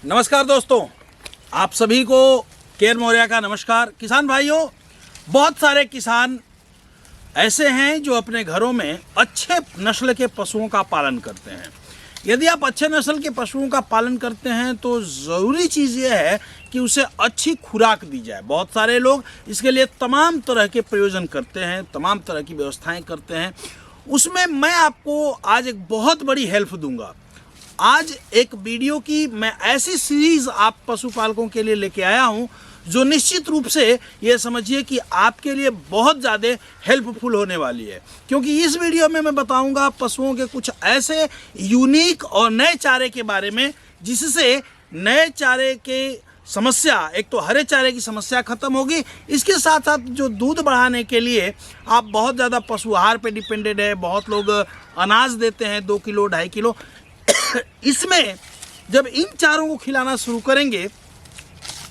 नमस्कार दोस्तों, आप सभी को केर मौर्या का नमस्कार। किसान भाइयों, बहुत सारे किसान ऐसे हैं जो अपने घरों में अच्छे नस्ल के पशुओं का पालन करते हैं। यदि आप अच्छे नस्ल के पशुओं का पालन करते हैं तो ज़रूरी चीज़ ये है कि उसे अच्छी खुराक दी जाए। बहुत सारे लोग इसके लिए तमाम तरह के प्रयोजन करते हैं, तमाम तरह की व्यवस्थाएं करते हैं। उसमें मैं आपको आज एक बहुत बड़ी हेल्प दूंगा। आज एक वीडियो की मैं ऐसी सीरीज़ आप पशुपालकों के लिए लेके आया हूं जो निश्चित रूप से ये समझिए कि आपके लिए बहुत ज़्यादा हेल्पफुल होने वाली है, क्योंकि इस वीडियो में मैं बताऊंगा पशुओं के कुछ ऐसे यूनिक और नए चारे के बारे में जिससे नए चारे के समस्या, एक तो हरे चारे की समस्या खत्म होगी, इसके साथ साथ जो दूध बढ़ाने के लिए आप बहुत ज़्यादा पशु आहार पे डिपेंडेड है। बहुत लोग अनाज देते हैं 2 किलो 2.5 किलो। इसमें जब इन चारों को खिलाना शुरू करेंगे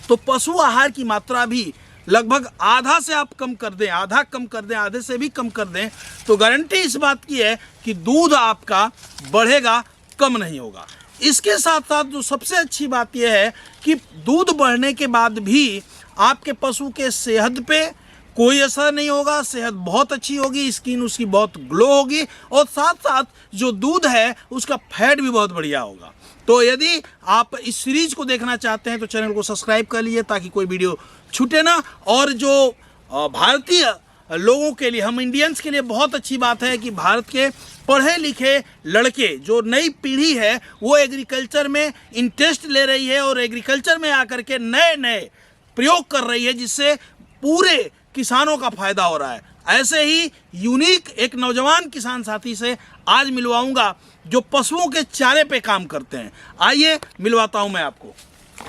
तो पशु आहार की मात्रा भी लगभग आधा से आप कम कर दें, आधा कम कर दें, आधे से भी कम कर दें, तो गारंटी इस बात की है कि दूध आपका बढ़ेगा, कम नहीं होगा। इसके साथ साथ जो सबसे अच्छी बात यह है कि दूध बढ़ने के बाद भी आपके पशु के सेहत पे कोई असर नहीं होगा। सेहत बहुत अच्छी होगी, स्किन उसकी बहुत ग्लो होगी और साथ साथ जो दूध है उसका फैट भी बहुत बढ़िया होगा। तो यदि आप इस सीरीज को देखना चाहते हैं तो चैनल को सब्सक्राइब कर लीजिए ताकि कोई वीडियो छूटे ना। और जो भारतीय लोगों के लिए, हम इंडियंस के लिए बहुत अच्छी बात है कि भारत के पढ़े लिखे लड़के, जो नई पीढ़ी है, वो एग्रीकल्चर में इंटरेस्ट ले रही है और एग्रीकल्चर में आकर के नए नए प्रयोग कर रही है जिससे पूरे किसानों का फायदा हो रहा है। ऐसे ही यूनिक एक नौजवान किसान साथी से आज मिलवाऊंगा जो पशुओं के चारे पे काम करते हैं। आइए मिलवाता हूं मैं आपको।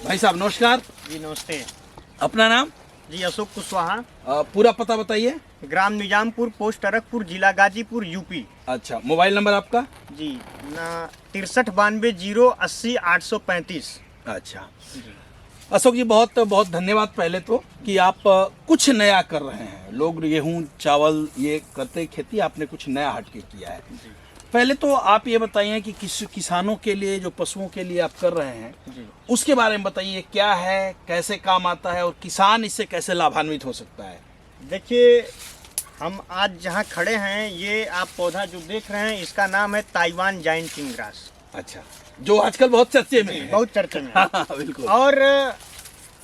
भाई साहब नमस्कार। जी नमस्ते। अपना नाम? जी अशोक कुशवाहा। पूरा पता बताइए। ग्राम निजामपुर, पोस्ट अरकपुर, जिला गाजीपुर, यूपी। अच्छा, मोबाइल नंबर आपका? जी 6392080835। अच्छा अशोक जी, बहुत बहुत धन्यवाद पहले तो कि आप कुछ नया कर रहे हैं। लोग गेहूं चावल ये करते खेती, आपने कुछ नया हटके किया है। पहले तो आप ये बताइए कि किसानों के लिए, जो पशुओं के लिए आप कर रहे हैं जी, उसके बारे में बताइए। क्या है, कैसे काम आता है और किसान इससे कैसे लाभान्वित हो सकता है? देखिए हम आज जहाँ खड़े हैं, ये आप पौधा जो देख रहे हैं इसका नाम है ताइवान जायंट किंग ग्रास। अच्छा, जो आजकल बहुत चर्चे में है। बहुत चर्चे में है। हाँ, बिल्कुल। और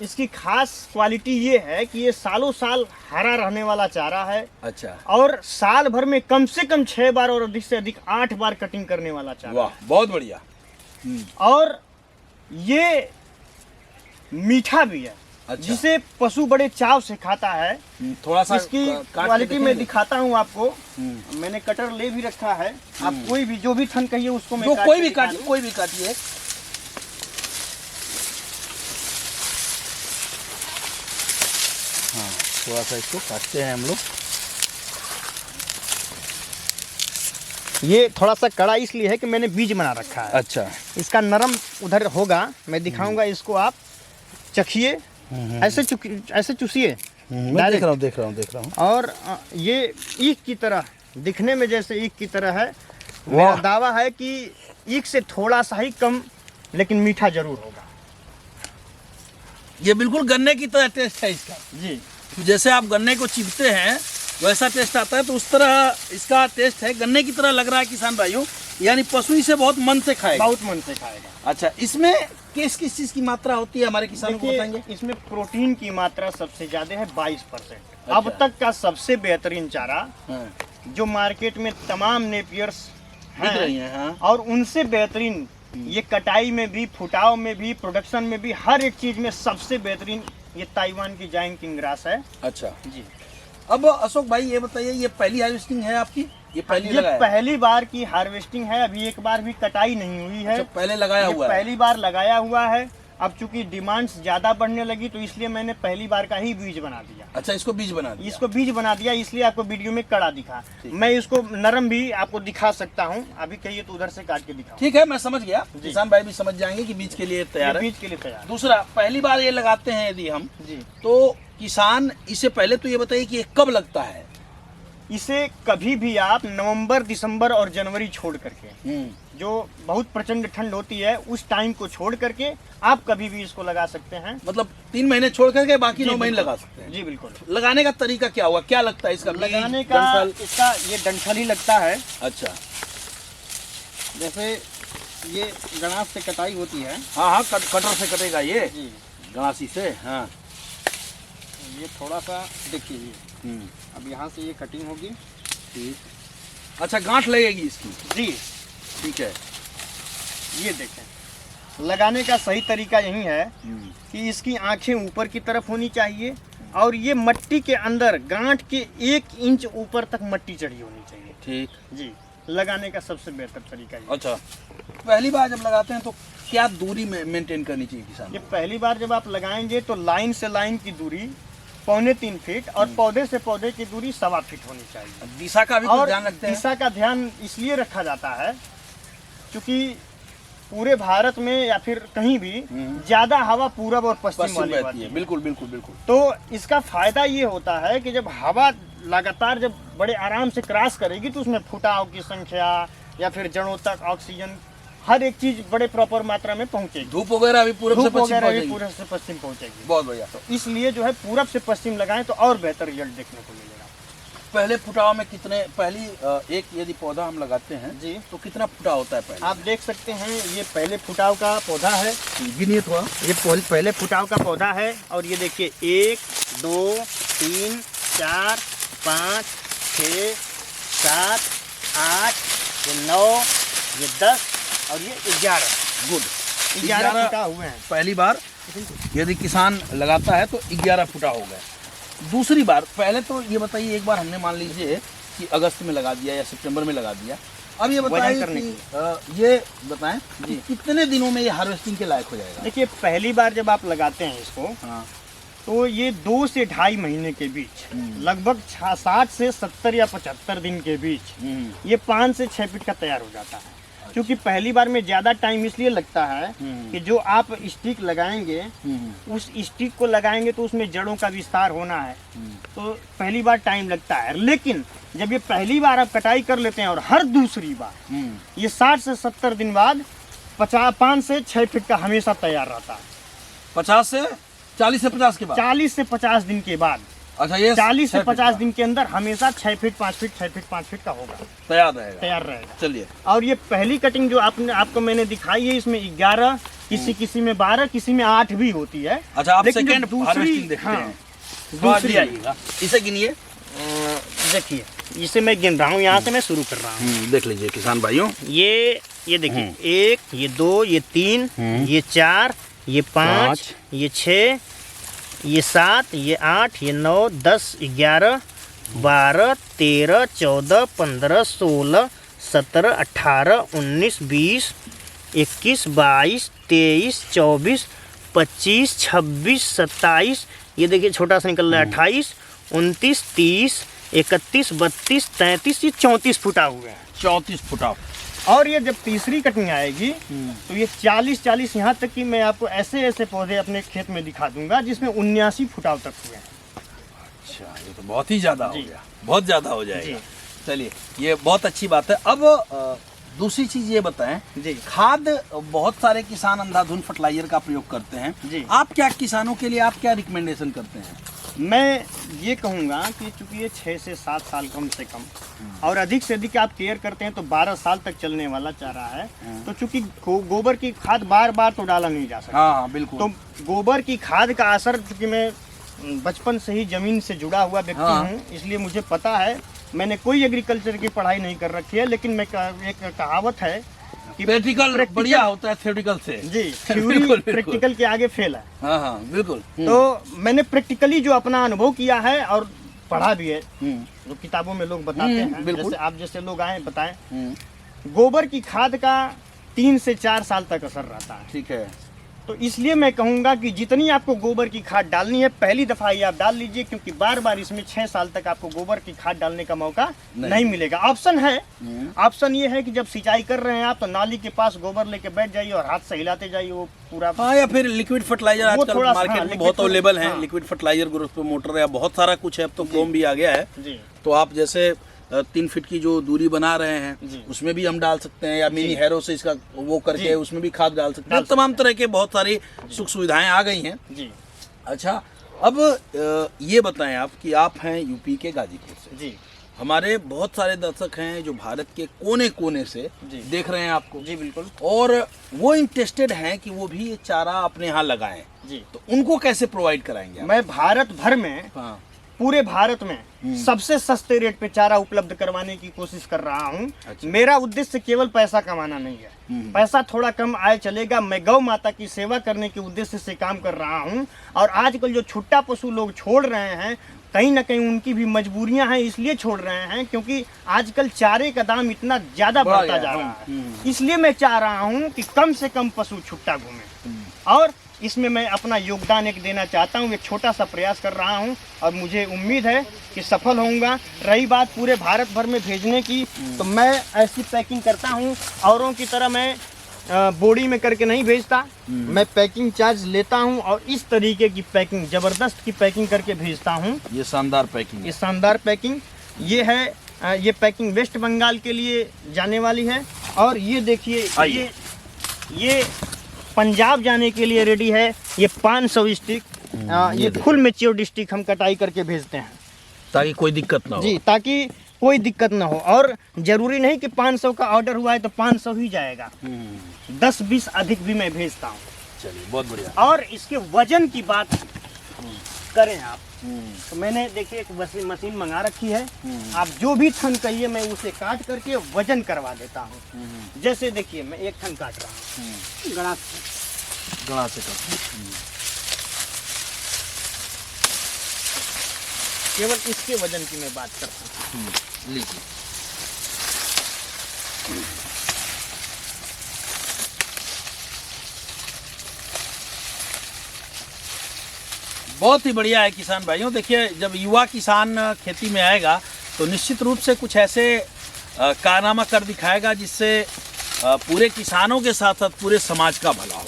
इसकी खास क्वालिटी ये है कि ये सालों साल हरा रहने वाला चारा है। अच्छा, और साल भर में कम से कम 6 बार और अधिक से अधिक 8 बार कटिंग करने वाला चारा। वाह, बहुत बढ़िया। और ये मीठा भी है। अच्छा। जिसे पशु बड़े चाव से खाता है। थोड़ा सा इसकी काट के क्वालिटी में देखेंगे? दिखाता हूँ आपको। मैंने कटर ले भी रखा है। आप कोई भी, जो भी थन कहिए उसको मैं जो काट कोई के भी दिखा काटिए, दूं। कोई भी काटिए। हाँ, थोड़ा सा इसको काटते हैं हम लोग। ये थोड़ा सा कड़ा इसलिए है कि मैंने बीज बना रखा है। अच्छा, इसका नरम उधर होगा, मैं दिखाऊंगा इसको। आप चखिए, ऐसे चूसिए। मैं देख रहा हूँ। और ये ईख की तरह, दिखने में जैसे ईख की तरह है। मेरा दावा है कि ईख से थोड़ा सा ही कम, लेकिन मीठा जरूर होगा। ये बिल्कुल गन्ने की तरह टेस्ट है इसका। जी, जैसे आप गन्ने को चिपते हैं वैसा टेस्ट आता है, तो उस तरह इसका टेस्ट है। गन्ने की तरह लग रहा है किसान भाइयों, यानी पशु इसे बहुत मन से खाएगा। बहुत मन से खाएगा। अच्छा, इसमें किस किस चीज़ की मात्रा होती है, हमारे किसानों को बताएंगे? इसमें प्रोटीन की मात्रा सबसे ज्यादा है, 22%। अच्छा। अब तक का सबसे बेहतरीन चारा हाँ, जो मार्केट में तमाम नेपियर्स दिख रही है। हाँ, और उनसे बेहतरीन ये कटाई में भी, फुटाव में भी, प्रोडक्शन में भी, हर एक चीज में सबसे बेहतरीन ये ताइवान की जायंट किंग ग्रास है। अच्छा। जी, अब अशोक भाई ये बताइए, ये पहली हार्वेस्टिंग है आपकी? ये पहली ये लगाया है? पहली बार की हार्वेस्टिंग है। अभी एक बार भी कटाई नहीं हुई है। अच्छा, पहले लगाया ये हुआ है। पहली बार लगाया हुआ है। अब चूंकि डिमांड्स ज्यादा बढ़ने लगी तो इसलिए मैंने पहली बार का ही बीज बना दिया। अच्छा, इसको बीज बना दिया। इसको बीज बना दिया, इसलिए आपको वीडियो में कड़ा दिखा। मैं इसको नरम भी आपको दिखा सकता हूँ। अभी कहिए तो उधर से काट के दिखाऊं। ठीक है, मैं समझ गया। किसान भाई भी समझ जाएंगे कि बीज के लिए तैयार है। बीज के लिए तैयार। दूसरा, पहली बार ये लगाते हैं यदि हम, जी, तो किसान इससे पहले तो ये बताइए कि ये कब लगता है? इसे कभी भी आप नवंबर, दिसंबर और जनवरी छोड़ करके जो बहुत प्रचंड ठंड होती है उस टाइम को छोड़ करके आप कभी भी इसको लगा सकते हैं। मतलब 3 महीने छोड़ करके बाकी जी, 9 महीने बिल्कुल। लगा सकते हैं। जी बिल्कुल। लगाने का तरीका क्या होगा, क्या लगता है इसका? लगाने बीज, का डंठल? इसका ये डंठल ही लगता है। अच्छा, जैसे ये गणास से कटाई होती है। हाँ हाँ, कटर से कटेगा ये, जी, गणासी से। हाँ, ये थोड़ा सा देखिए ये अब यहाँ से ये कटिंग होगी। ठीक। अच्छा, गांठ लगेगी इसकी? जी, ठीक है। ये देखें, लगाने का सही तरीका यही है कि इसकी आंखें ऊपर की तरफ होनी चाहिए और ये मट्टी के अंदर गांठ के 1 इंच ऊपर तक मट्टी चढ़ी होनी चाहिए। ठीक। जी, लगाने का सबसे बेहतर तरीका ये। अच्छा, पहली बार जब लगाते हैं तो क्या दूरी में मेंटेन करनी चाहिए किसान? ये पहली बार जब आप लगाएंगे तो लाइन से लाइन की दूरी 2.25 फीट और पौधे से पौधे की दूरी 1.25 फीट होनी चाहिए। दिशा का भी कुछ और ध्यान रखते हैं? दिशा का ध्यान इसलिए रखा जाता है क्योंकि पूरे भारत में या फिर कहीं भी ज्यादा हवा पूरब और पश्चिम वाली बहती बहती है। है। बिल्कुल बिल्कुल बिल्कुल। तो इसका फायदा ये होता है कि जब हवा लगातार जब बड़े आराम से क्रॉस करेगी तो उसमें फुटाव की संख्या या फिर जड़ों तक ऑक्सीजन हर एक चीज बड़े प्रॉपर मात्रा में पहुंचेगी। धूप वगैरह भी पूरब से धूप पश्चिम वगैरह भी पहुंचेगी। पूरब से पश्चिम पहुंचेगी। बहुत बढ़िया। तो इसलिए जो है पूरब से पश्चिम लगाएं तो और बेहतर रिजल्ट देखने को मिलेगा। पहले फुटाव में कितने, पहली एक यदि पौधा हम लगाते हैं जी, तो कितना फुटाव होता है पहले? आप देख सकते हैं ये पहले फुटाव का पौधा है। गिनिए थोड़ा। ये पहले फुटाव का पौधा है और ये देखिए 1 2 3 4 5 6 7 8 ये 9 ये 10 और ये 11। गुड। 11 फुटा हुए हैं। पहली बार यदि किसान लगाता है तो 11 फुटा हो गए। दूसरी बार, पहले तो ये बताइए, एक बार हमने मान लीजिए कि अगस्त में लगा दिया या सितंबर में लगा दिया, अब ये बताइए वजन करने कि ये बताएं कि कितने दिनों में ये हार्वेस्टिंग के लायक हो जाएगा? देखिए पहली बार जब आप लगाते हैं इसको हाँ। तो ये 2 से 2.5 महीने के बीच लगभग 60 से 70 या 75 दिन के बीच ये 5 से 6 फीट का तैयार हो जाता है। क्योंकि पहली बार में ज्यादा टाइम इसलिए लगता है कि जो आप स्टिक लगाएंगे उस स्टिक को लगाएंगे तो उसमें जड़ों का विस्तार होना है, तो पहली बार टाइम लगता है। लेकिन जब ये पहली बार आप कटाई कर लेते हैं और हर दूसरी बार ये 60 से 70 दिन बाद 5 से 6 फीट का हमेशा तैयार रहता है। 40 से 50 के बाद? 40 से 50 दिन के बाद। अच्छा, ये 40 से 6 फीट 50 का दिन के अंदर हमेशा 6 फीट 5 फीट 6 फीट 5 फीट का होगा, तैयार रहेगा। तैयार रहेगा। चलिए। और ये पहली कटिंग जो आपको मैंने दिखाई है इसमें 11, किसी में 12, किसी में 8 भी होती है। अच्छा, आप लेकिन जो सेकंड हार्वेस्टिंग देखते हाँ, हैं। दूसरी आइएगा, इसे गिनिए। देखिए इसे मैं गिन रहा हूँ, यहाँ से मैं शुरू कर रहा हूँ। देख लीजिए किसान भाइयों, ये देखिए 1, ये 2, ये 3, ये 4, ये 5, ये 6, ये 7, ये 8, ये 9, 10, 11, 12, 13, 14, 15, 16, 17, 18, 19, 20, 21, 22, 23, 24, 25, 26, 27, ये देखिए छोटा सा निकल रहा है 28, 29, 30, 31, 32, 33, ये 34 फुटा हुए हैं। 34 फुटा। और ये जब तीसरी कटिंग आएगी तो ये 40 यहाँ तक कि मैं आपको ऐसे पौधे अपने खेत में दिखा दूंगा जिसमें 79 फुटाव तक हुए हैं। अच्छा, ये तो बहुत ही ज्यादा हो जी। गया, बहुत ज्यादा हो जाएगा। जी। चलिए, ये बहुत अच्छी बात है। अब दूसरी चीज ये बताएं, जी। खाद बहुत सारे किसान अंधाधुंध फर्टिलाइजर का प्रयोग करते हैं। जी। आप क्या किसानों के लिए आप क्या रिकमेंडेशन करते हैं? मैं ये कहूँगा कि चूंकि ये 6 से 7 साल कम से कम और अधिक से अधिक आप केयर करते हैं तो 12 साल तक चलने वाला चारा है। तो चूंकि गोबर की खाद बार बार तो डाला नहीं जा सकता, हाँ बिल्कुल। तो गोबर की खाद का असर, चूंकि मैं बचपन से ही जमीन से जुड़ा हुआ व्यक्ति हूँ, इसलिए मुझे पता है। मैंने कोई एग्रीकल्चर की पढ़ाई नहीं कर रखी है, लेकिन मैं एक कहावत है कि प्रैक्टिकल बढ़िया होता है थ्योरेटिकल से। जी, बिल्कुल, थ्योरी बिल्कुल। प्रैक्टिकल के आगे फेल है। हाँ हाँ बिल्कुल। तो मैंने प्रैक्टिकली जो अपना अनुभव किया है और पढ़ा भी है, जो किताबों में लोग बताते हैं, बिल्कुल। जैसे आप जैसे लोग आए बताएं, गोबर की खाद का 3 से 4 साल तक असर रहता है। ठीक है। तो इसलिए मैं कहूँगा कि जितनी आपको गोबर की खाद डालनी है पहली दफ़ा ही आप डाल लीजिए, क्योंकि बार बार इसमें 6 साल तक आपको गोबर की खाद डालने का मौका नहीं मिलेगा। ऑप्शन है, ऑप्शन ये है कि जब सिंचाई कर रहे हैं आप तो नाली के पास गोबर लेके बैठ जाइए और हाथ से हिलाते जाइए, वो पूरा। हाँ, या फिर लिक्विड फर्टिलाइजर वो आजकल थोड़ा सा, मार्केट हाँ, में बहुत लिक्विड अवेलेबल है। हाँ। लिक्विड फर्टिलाइजर, ग्रोथ मोटर या बहुत सारा कुछ है। अब तो क्रोम भी आ गया है, जी। तो आप जैसे 3 फीट की जो दूरी बना रहे हैं उसमें भी हम डाल सकते हैं, या मिनी हैरो से इसका वो करके उसमें भी खाद डाल सकते हैं। तमाम तरह के बहुत सारी सुख सुविधाएं आ गई हैं जी। अच्छा, अब ये बताएं आप कि आप हैं यूपी के गाजीपुर से जी। हमारे बहुत सारे दर्शक हैं जो भारत के कोने कोने से देख रहे हैं आपको। जी बिल्कुल। और वो इंटरेस्टेड हैं कि वो भी ये चारा अपने यहाँ लगाएं जी। तो उनको कैसे प्रोवाइड कराएंगे आप? मैं भारत भर में, हाँ। पूरे भारत में सबसे सस्ते रेट पे चारा उपलब्ध करवाने की कोशिश कर रहा हूँ। अच्छा। मेरा उद्देश्य केवल पैसा कमाना नहीं है, पैसा थोड़ा कम आए चलेगा, मैं गौ माता की सेवा करने के उद्देश्य से काम कर रहा हूँ। और आजकल जो छुट्टा पशु लोग छोड़ रहे हैं, कहीं ना कहीं उनकी भी मजबूरियां हैं, इसलिए छोड़ रहे हैं क्योंकि आजकल चारे का दाम इतना ज्यादा बढ़ता जा रहा है। इसलिए मैं चाह रहा हूँ कि कम से कम पशु छुट्टा घूमे, और इसमें मैं अपना योगदान एक देना चाहता हूँ, एक छोटा सा प्रयास कर रहा हूँ और मुझे उम्मीद है कि सफल होऊंगा। रही बात पूरे भारत भर में भेजने की, तो मैं ऐसी पैकिंग करता हूँ, औरों की तरह मैं बोरी में करके नहीं भेजता, मैं पैकिंग चार्ज लेता हूँ और इस तरीके की पैकिंग, जबरदस्त की पैकिंग करके भेजता हूँ। ये शानदार पैकिंग, ये शानदार पैकिंग ये है। ये पैकिंग वेस्ट बंगाल के लिए जाने वाली है। और ये देखिए, ये पंजाब जाने के लिए रेडी है। ये 500 स्टिक, ये फुल मैच्योर्ड स्टिक हम कटाई करके भेजते हैं ताकि कोई दिक्कत ना हो। जी, ताकि कोई दिक्कत ना हो। और जरूरी नहीं कि 500 का ऑर्डर हुआ है तो 500 ही जाएगा, 10-20 अधिक भी मैं भेजता हूँ। चलिए, बहुत बढ़िया। और इसके वजन की बात करें आप, तो मैंने देखिए एक मशीन मंगा रखी है। आप जो भी थन कहिए मैं उसे काट करके वजन करवा देता हूँ। जैसे देखिए मैं एक थन काट रहा हूँ, गड़ा से कर, केवल इसके वजन की मैं बात करता हूँ। लीजिए। बहुत ही बढ़िया है किसान भाइयों। देखिए, जब युवा किसान खेती में आएगा तो निश्चित रूप से कुछ ऐसे कारनामा कर दिखाएगा जिससे पूरे किसानों के साथ साथ पूरे समाज का भला हो।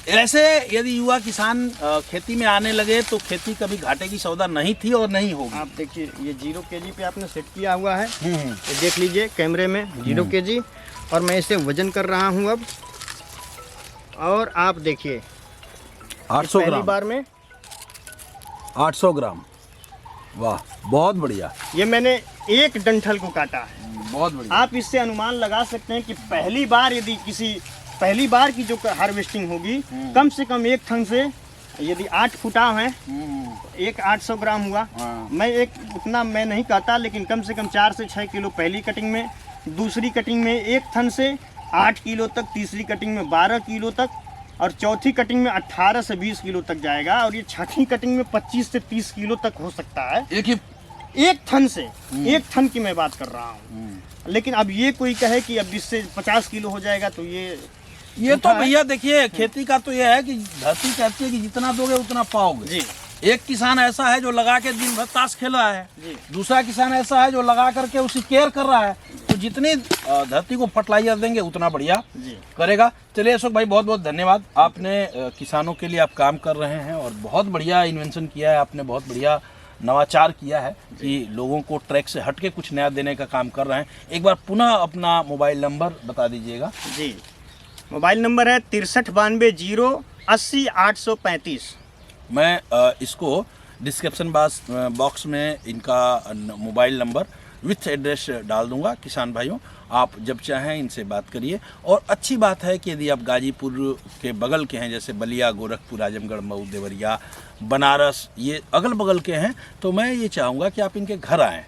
ऐसे यदि युवा किसान खेती में आने लगे तो खेती कभी घाटे की सौदा नहीं थी और नहीं होगी। आप देखिए, ये 0 kg पे आपने सेट किया हुआ है, ये देख लीजिए कैमरे में 0 kg, और मैं इसे वजन कर रहा हूँ अब। और आप देखिए 800 पहली ग्राम, बार में 800 ग्राम, वाह बहुत बढ़िया। ये मैंने एक डंठल को काटा है। बहुत बढ़िया। आप इससे अनुमान लगा सकते हैं कि पहली बार यदि पहली बार की जो हार्वेस्टिंग होगी, कम से कम एक थन से यदि 8 फुटाव है, एक 800 ग्राम हुआ। मैं एक उतना मैं नहीं कहता, लेकिन कम से कम 4 से 6 किलो पहली कटिंग में, दूसरी कटिंग में एक थन से 8 किलो तक, तीसरी कटिंग में 12 किलो तक, और चौथी कटिंग में 18 से 20 किलो तक जाएगा, और ये छठी कटिंग में 25 से 30 किलो तक हो सकता है एक थन से। एक थन की मैं बात कर रहा हूँ। लेकिन अब ये कोई कहे कि अब इससे 50 किलो हो जाएगा, तो ये तो भैया देखिए, खेती का तो ये है कि धरती कहती है कि जितना दोगे उतना पाओगे जी। एक किसान ऐसा है जो लगा के दिन भर ताश खेल रहा है, दूसरा किसान ऐसा है जो लगा करके उसकी केयर कर रहा है। तो जितनी धरती को फर्टिलाइजर देंगे उतना बढ़िया करेगा। चलिए अशोक भाई, बहुत बहुत धन्यवाद। आपने किसानों के लिए आप काम कर रहे हैं और बहुत बढ़िया इन्वेंशन किया है आपने, बहुत बढ़िया नवाचार किया है कि लोगों को ट्रैक से हटके कुछ नया देने का काम कर रहे हैं। एक बार पुनः अपना मोबाइल नंबर बता दीजिएगा। जी, मोबाइल नंबर है 6392080835। मैं इसको डिस्क्रिप्शन बॉक्स में इनका मोबाइल नंबर विथ एड्रेस डाल दूंगा। किसान भाइयों, आप जब चाहें इनसे बात करिए। और अच्छी बात है कि यदि आप गाजीपुर के बगल के हैं, जैसे बलिया, गोरखपुर, आजमगढ़, मऊ, देवरिया, बनारस, ये अगल बगल के हैं, तो मैं ये चाहूँगा कि आप इनके घर आएँ।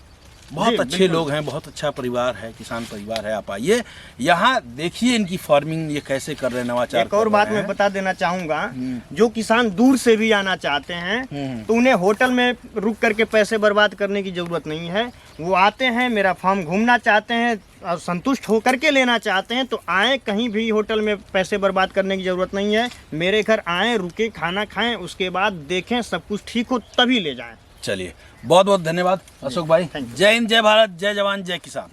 बहुत अच्छे लोग हैं, बहुत अच्छा परिवार है, किसान परिवार है। आप आइए यहाँ देखिए इनकी फार्मिंग ये कैसे कर रहे हैं, नवाचार। एक और बात मैं बता देना चाहूँगा, जो किसान दूर से भी आना चाहते हैं तो उन्हें होटल में रुक करके पैसे बर्बाद करने की ज़रूरत नहीं है। वो आते हैं, मेरा फार्म घूमना चाहते हैं और संतुष्ट होकर के लेना चाहते हैं तो आएँ। कहीं भी होटल में पैसे बर्बाद करने की ज़रूरत नहीं है। मेरे घर आएँ, रुके, खाना खाएँ, उसके बाद देखें सब कुछ ठीक हो तभी ले जाएँ। चलिए, बहुत बहुत धन्यवाद अशोक भाई। जय हिंद, जय भारत, जय जवान, जय किसान।